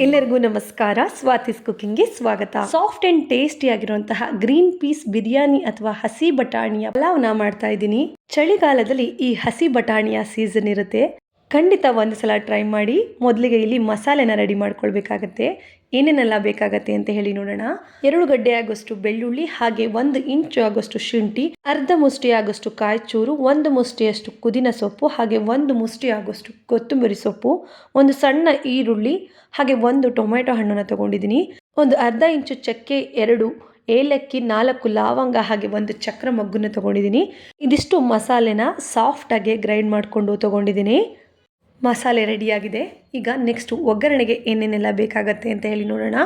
ಎಲ್ಲರಿಗೂ ನಮಸ್ಕಾರ. ಸ್ವಾತಿಸ್ ಕುಕಿಂಗ್ಗೆ ಸ್ವಾಗತ. ಸಾಫ್ಟ್ ಅಂಡ್ ಟೇಸ್ಟಿ ಆಗಿರುವಂತಹ ಗ್ರೀನ್ ಪೀಸ್ ಬಿರಿಯಾನಿ ಅಥವಾ ಹಸಿ ಬಟಾಣಿಯ ಪಲಾವ್ನ ಮಾಡ್ತಾ ಇದ್ದೀನಿ. ಚಳಿಗಾಲದಲ್ಲಿ ಈ ಹಸಿ ಬಟಾಣಿಯ ಸೀಸನ್ ಇರುತ್ತೆ. ಖಂಡಿತ ಒಂದು ಸಲ ಟ್ರೈ ಮಾಡಿ. ಮೊದಲಿಗೆ ಇಲ್ಲಿ ಮಸಾಲೆನ ರೆಡಿ ಮಾಡ್ಕೊಳ್ಬೇಕಾಗತ್ತೆ. ಏನೇನೆಲ್ಲ ಬೇಕಾಗತ್ತೆ ಅಂತ ಹೇಳಿ ನೋಡೋಣ. 2 ಗಡ್ಡೆ ಆಗೋಷ್ಟು ಬೆಳ್ಳುಳ್ಳಿ, ಹಾಗೆ 1 ಇಂಚು ಆಗೋಷ್ಟು ಶುಂಠಿ, ಅರ್ಧ ಮುಷ್ಟಿ ಆಗೋಷ್ಟು ಕಾಯಿಚೂರು, 1 ಮುಷ್ಟಿಯಷ್ಟು ಪುದೀನ ಸೊಪ್ಪು, ಹಾಗೆ 1 ಮುಷ್ಟಿ ಆಗೋಷ್ಟು ಕೊತ್ತಂಬರಿ ಸೊಪ್ಪು, 1 ಸಣ್ಣ ಈರುಳ್ಳಿ, ಹಾಗೆ 1 ಟೊಮೆಟೊ ಹಣ್ಣನ್ನು ತಗೊಂಡಿದ್ದೀನಿ. 1 ಅರ್ಧ ಇಂಚು ಚಕ್ಕೆ, 2 ಏಲಕ್ಕಿ, 4 ಲವಂಗ, ಹಾಗೆ 1 ಚಕ್ರ ಮೊಗ್ಗನ್ನು ತಗೊಂಡಿದ್ದೀನಿ. ಇದಿಷ್ಟು ಮಸಾಲೆನ ಸಾಫ್ಟಾಗಿ ಗ್ರೈಂಡ್ ಮಾಡಿಕೊಂಡು ತಗೊಂಡಿದ್ದೀನಿ. ಮಸಾಲೆ ರೆಡಿಯಾಗಿದೆ. ಈಗ ನೆಕ್ಸ್ಟ್ ಒಗ್ಗರಣೆಗೆ ಏನೇನೆಲ್ಲ ಬೇಕಾಗತ್ತೆ ಅಂತ ಹೇಳಿ ನೋಡೋಣ.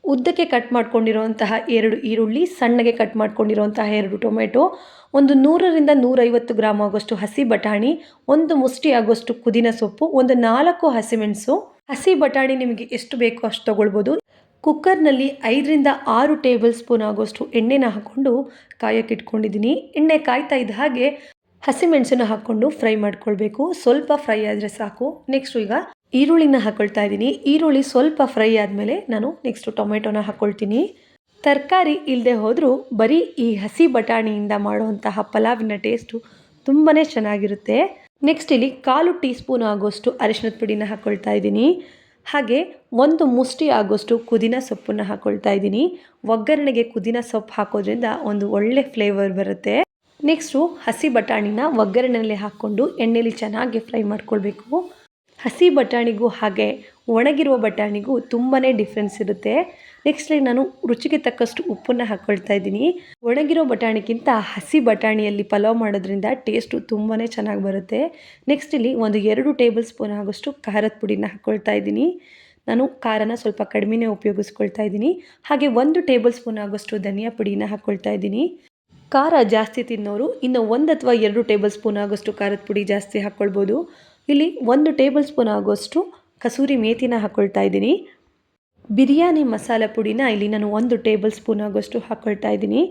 ಉದ್ದಕ್ಕೆ ಕಟ್ ಮಾಡ್ಕೊಂಡಿರುವಂತಹ 2 ಈರುಳ್ಳಿ, ಸಣ್ಣಗೆ ಕಟ್ ಮಾಡ್ಕೊಂಡಿರುವಂತಹ 2 ಟೊಮೆಟೊ, 100ರಿಂದ 150 ಗ್ರಾಮ್ ಆಗೋಷ್ಟು ಹಸಿ ಬಟಾಣಿ, 1 ಮುಷ್ಟಿ ಆಗೋಷ್ಟು ಪುದೀನ ಸೊಪ್ಪು, 4 ಹಸಿಮೆಣಸು. ಹಸಿ ಬಟಾಣಿ ನಿಮಗೆ ಎಷ್ಟು ಬೇಕೋ ಅಷ್ಟು ತಗೊಳ್ಬೋದು. ಕುಕ್ಕರ್ನಲ್ಲಿ 5ರಿಂದ 6 ಟೇಬಲ್ ಸ್ಪೂನ್ ಆಗೋಷ್ಟು ಎಣ್ಣೆನ ಹಾಕ್ಕೊಂಡು ಕಾಯಕ್ಕೆ ಇಟ್ಕೊಂಡಿದ್ದೀನಿ. ಎಣ್ಣೆ ಕಾಯ್ತಾ ಇದ್ದ ಹಾಗೆ ಹಸಿಮೆಣಸನ್ನು ಹಾಕ್ಕೊಂಡು ಫ್ರೈ ಮಾಡ್ಕೊಳ್ಬೇಕು. ಸ್ವಲ್ಪ ಫ್ರೈ ಆದರೆ ಸಾಕು. ನೆಕ್ಸ್ಟ್ ಈಗ ಈರುಳ್ಳಿನ ಹಾಕ್ಕೊಳ್ತಾ ಇದ್ದೀನಿ. ಈರುಳ್ಳಿ ಸ್ವಲ್ಪ ಫ್ರೈ ಆದಮೇಲೆ ನಾನು ನೆಕ್ಸ್ಟ್ ಟೊಮೆಟೊನ ಹಾಕ್ಕೊಳ್ತೀನಿ. ತರಕಾರಿ ಇಲ್ಲದೆ ಹೋದರೂ ಬರೀ ಈ ಹಸಿ ಬಟಾಣಿಯಿಂದ ಮಾಡುವಂತಹ ಪಲಾವಿನ ಟೇಸ್ಟು ತುಂಬಾ ಚೆನ್ನಾಗಿರುತ್ತೆ. ನೆಕ್ಸ್ಟ್ ಇಲ್ಲಿ 1/4 ಟೀ ಸ್ಪೂನ್ ಆಗೋಷ್ಟು ಅರಿಶಿಣದ ಪುಡಿನ ಹಾಕ್ಕೊಳ್ತಾ ಇದ್ದೀನಿ. ಹಾಗೆ 1 ಮುಷ್ಟಿ ಆಗೋಷ್ಟು ಪುದೀನ ಸೊಪ್ಪನ್ನು ಹಾಕ್ಕೊಳ್ತಾ ಇದ್ದೀನಿ. ಒಗ್ಗರಣೆಗೆ ಪುದೀನ ಸೊಪ್ಪು ಹಾಕೋದ್ರಿಂದ ಒಂದು ಒಳ್ಳೆ ಫ್ಲೇವರ್ ಬರುತ್ತೆ. ನೆಕ್ಸ್ಟು ಹಸಿ ಬಟಾಣಿನ ಒಗ್ಗರಣೆಯಲ್ಲಿ ಹಾಕ್ಕೊಂಡು ಎಣ್ಣೆಲಿ ಚೆನ್ನಾಗಿ ಫ್ರೈ ಮಾಡ್ಕೊಳ್ಬೇಕು. ಹಸಿ ಬಟಾಣಿಗೂ ಹಾಗೆ ಒಣಗಿರುವ ಬಟಾಣಿಗೂ ತುಂಬಾ ಡಿಫ್ರೆನ್ಸ್ ಇರುತ್ತೆ. ನೆಕ್ಸ್ಟ್ ನಾನು ರುಚಿಗೆ ತಕ್ಕಷ್ಟು ಉಪ್ಪನ್ನು ಹಾಕ್ಕೊಳ್ತಾ ಇದ್ದೀನಿ. ಒಣಗಿರೋ ಬಟಾಣಿಗಿಂತ ಹಸಿ ಬಟಾಣಿಯಲ್ಲಿ ಪಲಾವ್ ಮಾಡೋದ್ರಿಂದ ಟೇಸ್ಟು ತುಂಬಾ ಚೆನ್ನಾಗಿ ಬರುತ್ತೆ. ನೆಕ್ಸ್ಟ್ ಇಲ್ಲಿ 2 ಟೇಬಲ್ ಸ್ಪೂನ್ ಆಗೋಷ್ಟು ಖಾರದ ಪುಡಿನ ಹಾಕ್ಕೊಳ್ತಾ ಇದ್ದೀನಿ. ನಾನು ಖಾರನ ಸ್ವಲ್ಪ ಕಡಿಮೆನೇ ಉಪಯೋಗಿಸ್ಕೊಳ್ತಾ ಇದ್ದೀನಿ. ಹಾಗೆ 1 ಟೇಬಲ್ ಸ್ಪೂನ್ ಆಗೋಷ್ಟು ಧನಿಯಾ ಪುಡಿನ ಹಾಕ್ಕೊಳ್ತಾ ಇದ್ದೀನಿ. ಖಾರ ಜಾಸ್ತಿ ತಿನ್ನೋರು ಇನ್ನು 1 ಅಥವಾ 2 ಟೇಬಲ್ ಸ್ಪೂನ್ ಆಗೋಷ್ಟು ಖಾರದ ಪುಡಿ ಜಾಸ್ತಿ ಹಾಕ್ಕೊಳ್ಬೋದು. ಇಲ್ಲಿ 1 ಟೇಬಲ್ ಸ್ಪೂನ್ ಆಗೋಷ್ಟು ಕಸೂರಿ ಮೇಥಿನ ಹಾಕ್ಕೊಳ್ತಾ ಇದ್ದೀನಿ. ಬಿರಿಯಾನಿ ಮಸಾಲ ಪುಡಿನ ಇಲ್ಲಿ ನಾನು 1 ಟೇಬಲ್ ಸ್ಪೂನ್ ಆಗೋಷ್ಟು ಹಾಕ್ಕೊಳ್ತಾ ಇದ್ದೀನಿ.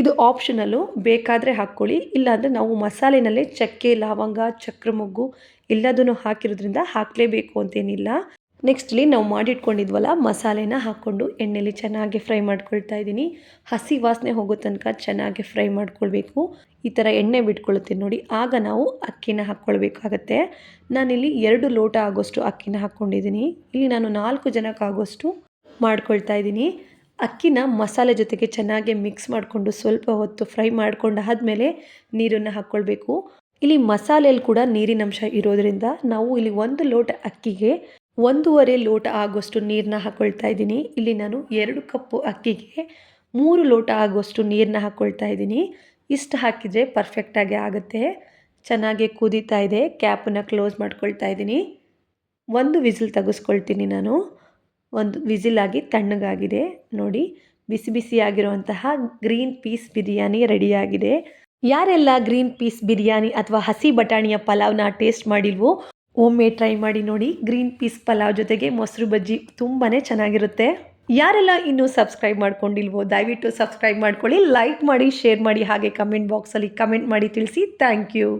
ಇದು ಆಪ್ಷನಲ್ಲು, ಬೇಕಾದರೆ ಹಾಕ್ಕೊಳ್ಳಿ. ಇಲ್ಲಾಂದರೆ ನಾವು ಮಸಾಲೆನಲ್ಲೇ ಚಕ್ಕೆ, ಲವಂಗ, ಚಕ್ರ ಮೊಗ್ಗು ಎಲ್ಲದನ್ನು ಹಾಕಿರೋದ್ರಿಂದ ಹಾಕಲೇಬೇಕು ಅಂತೇನಿಲ್ಲ. ನೆಕ್ಸ್ಟ್ ಇಲ್ಲಿ ನಾವು ಮಾಡಿಟ್ಕೊಂಡಿದ್ವಲ್ಲ ಮಸಾಲೆನ ಹಾಕ್ಕೊಂಡು ಎಣ್ಣೆಲಿ ಚೆನ್ನಾಗಿ ಫ್ರೈ ಮಾಡ್ಕೊಳ್ತಾ ಇದ್ದೀನಿ. ಹಸಿ ವಾಸನೆ ಹೋಗೋ ತನಕ ಚೆನ್ನಾಗಿ ಫ್ರೈ ಮಾಡ್ಕೊಳ್ಬೇಕು. ಈ ಥರ ಎಣ್ಣೆ ಬಿಟ್ಕೊಳ್ಳುತ್ತೆ ನೋಡಿ, ಆಗ ನಾವು ಅಕ್ಕಿನ ಹಾಕ್ಕೊಳ್ಬೇಕಾಗತ್ತೆ. ನಾನಿಲ್ಲಿ 2 ಲೋಟ ಆಗೋಷ್ಟು ಅಕ್ಕಿನ ಹಾಕ್ಕೊಂಡಿದ್ದೀನಿ. ಇಲ್ಲಿ ನಾನು 4 ಜನಕ್ಕಾಗೋಷ್ಟು ಮಾಡ್ಕೊಳ್ತಾ ಇದ್ದೀನಿ. ಅಕ್ಕಿನ ಮಸಾಲೆ ಜೊತೆಗೆ ಚೆನ್ನಾಗಿ ಮಿಕ್ಸ್ ಮಾಡಿಕೊಂಡು ಸ್ವಲ್ಪ ಹೊತ್ತು ಫ್ರೈ ಮಾಡ್ಕೊಂಡು ಆದಮೇಲೆ ನೀರನ್ನು ಹಾಕ್ಕೊಳ್ಬೇಕು. ಇಲ್ಲಿ ಮಸಾಲೆಯಲ್ಲಿ ಕೂಡ ನೀರಿನಂಶ ಇರೋದ್ರಿಂದ ನಾವು ಇಲ್ಲಿ 1 ಲೋಟ ಅಕ್ಕಿಗೆ 1.5 ಲೋಟ ಆಗೋಷ್ಟು ನೀರನ್ನ ಹಾಕ್ಕೊಳ್ತಾ ಇದ್ದೀನಿ. ಇಲ್ಲಿ ನಾನು 2 ಕಪ್ಪು ಅಕ್ಕಿಗೆ 3 ಲೋಟ ಆಗೋಷ್ಟು ನೀರನ್ನ ಹಾಕ್ಕೊಳ್ತಾ ಇದ್ದೀನಿ. ಇಷ್ಟು ಹಾಕಿದರೆ ಪರ್ಫೆಕ್ಟಾಗಿ ಆಗುತ್ತೆ. ಚೆನ್ನಾಗಿ ಕುದೀತಾ ಇದೆ. ಕ್ಯಾಪನ್ನು ಕ್ಲೋಸ್ ಮಾಡ್ಕೊಳ್ತಾ ಇದ್ದೀನಿ. 1 ವಿಸಿಲ್ ತೆಗೆಸ್ಕೊಳ್ತೀನಿ ನಾನು. 1 ವಿಸಿಲಾಗಿ ತಣ್ಣಗಾಗಿದೆ ನೋಡಿ. ಬಿಸಿ ಬಿಸಿಯಾಗಿರುವಂತಹ ಗ್ರೀನ್ ಪೀಸ್ ಬಿರಿಯಾನಿ ರೆಡಿಯಾಗಿದೆ. ಯಾರೆಲ್ಲ ಗ್ರೀನ್ ಪೀಸ್ ಬಿರಿಯಾನಿ ಅಥವಾ ಹಸಿ ಬಟಾಣಿಯ ಪಲಾವ್ನ ಟೇಸ್ಟ್ ಮಾಡಿಲ್ವೋ ಒಮ್ಮೆ ಟ್ರೈ ಮಾಡಿ ನೋಡಿ. ಗ್ರೀನ್ ಪೀಸ್ ಪಲಾವ್ ಜೊತೆಗೆ ಮೊಸರು ಬಜ್ಜಿ ತುಂಬಾ ಚೆನ್ನಾಗಿರುತ್ತೆ. ಯಾರೆಲ್ಲ ಇನ್ನೂ ಸಬ್ಸ್ಕ್ರೈಬ್ ಮಾಡ್ಕೊಂಡಿಲ್ವೋ ದಯವಿಟ್ಟು ಸಬ್ಸ್ಕ್ರೈಬ್ ಮಾಡ್ಕೊಳ್ಳಿ, ಲೈಕ್ ಮಾಡಿ, ಶೇರ್ ಮಾಡಿ, ಹಾಗೆ ಕಮೆಂಟ್ ಬಾಕ್ಸಲ್ಲಿ ಕಮೆಂಟ್ ಮಾಡಿ ತಿಳಿಸಿ. Thank you.